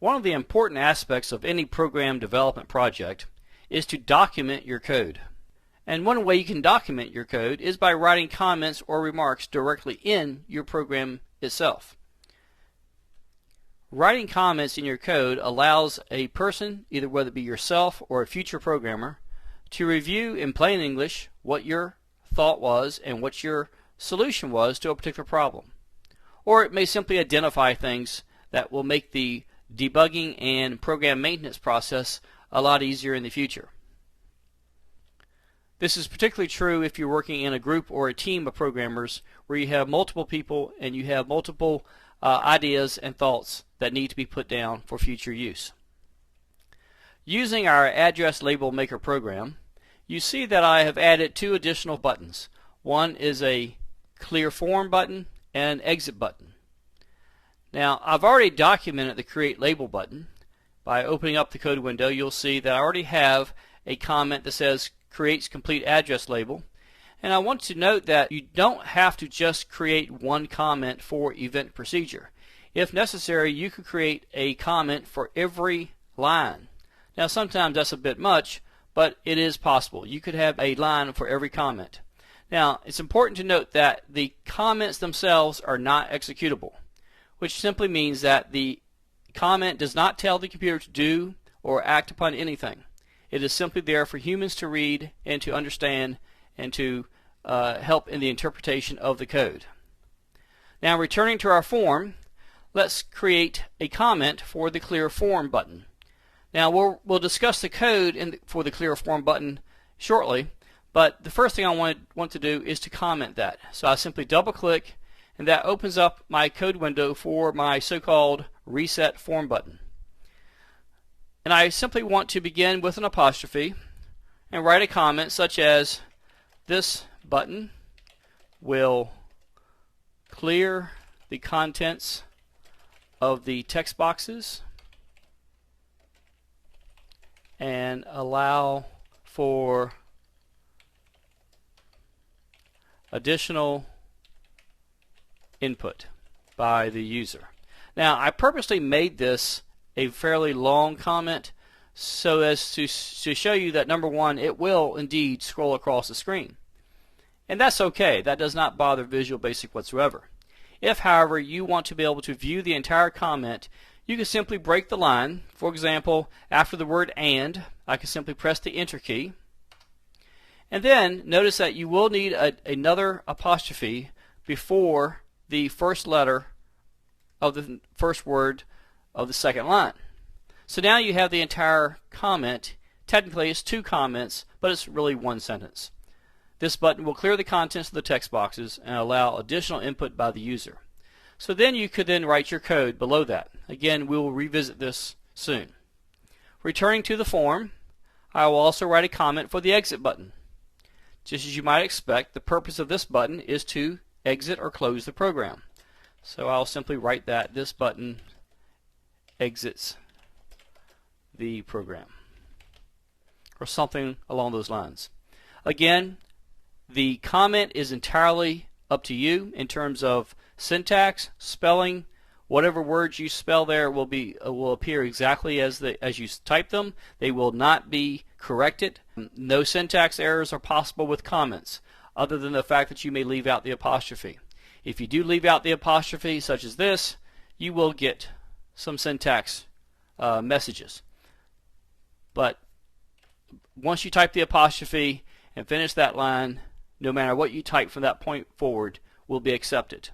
One of the important aspects of any program development project is to document your code. And one way you can document your code is by writing comments or remarks directly in your program itself. Writing comments in your code allows a person, either whether it be yourself or a future programmer, to review in plain English what your thought was and what your solution was to a particular problem. Or it may simply identify things that will make the debugging and program maintenance process a lot easier in the future. This is particularly true if you're working in a group or a team of programmers where you have multiple people and you have multiple ideas and thoughts that need to be put down for future use. Using our Address Label Maker program, you see that I have added two additional buttons. One is a Clear Form button and an Exit button. Now, I've already documented the Create Label button. By opening up the code window, you'll see that I already have a comment that says Creates Complete Address Label. And I want to note that you don't have to just create one comment for event procedure. If necessary, you could create a comment for every line. Now, sometimes that's a bit much, but it is possible. You could have a line for every comment. Now, it's important to note that the comments themselves are not executable, which simply means that the comment does not tell the computer to do or act upon anything. It is simply there for humans to read and to understand and to help in the interpretation of the code. Now, returning to our form, let's create a comment for the Clear Form button. Now, we'll discuss the code for the Clear Form button shortly, but the first thing I want to do is to comment that. So I simply double click, and that opens up my code window for my so-called Reset Form button. And I simply want to begin with an apostrophe and write a comment such as, this button will clear the contents of the text boxes and allow for additional input by the user. Now, I purposely made this a fairly long comment so as to show you that, number one, it will indeed scroll across the screen. And that's okay. That does not bother Visual Basic whatsoever. If, however, you want to be able to view the entire comment, you can simply break the line. For example, after the word "and," I can simply press the Enter key. And then notice that you will need another apostrophe before the first letter of the first word of the second line. So now you have the entire comment. Technically it's two comments, but it's really one sentence. This button will clear the contents of the text boxes and allow additional input by the user. So then you could then write your code below that. Again, we will revisit this soon. Returning to the form, I will also write a comment for the Exit button. Just as you might expect, the purpose of this button is to exit or close the program. So I'll simply write that this button exits the program, or something along those lines. Again, the comment is entirely up to you in terms of syntax, spelling. Whatever words you spell there will appear exactly as you type them. They will not be corrected. No syntax errors are possible with comments, other than the fact that you may leave out the apostrophe. If you do leave out the apostrophe, such as this, you will get some syntax messages. But once you type the apostrophe and finish that line, no matter what you type from that point forward will be accepted.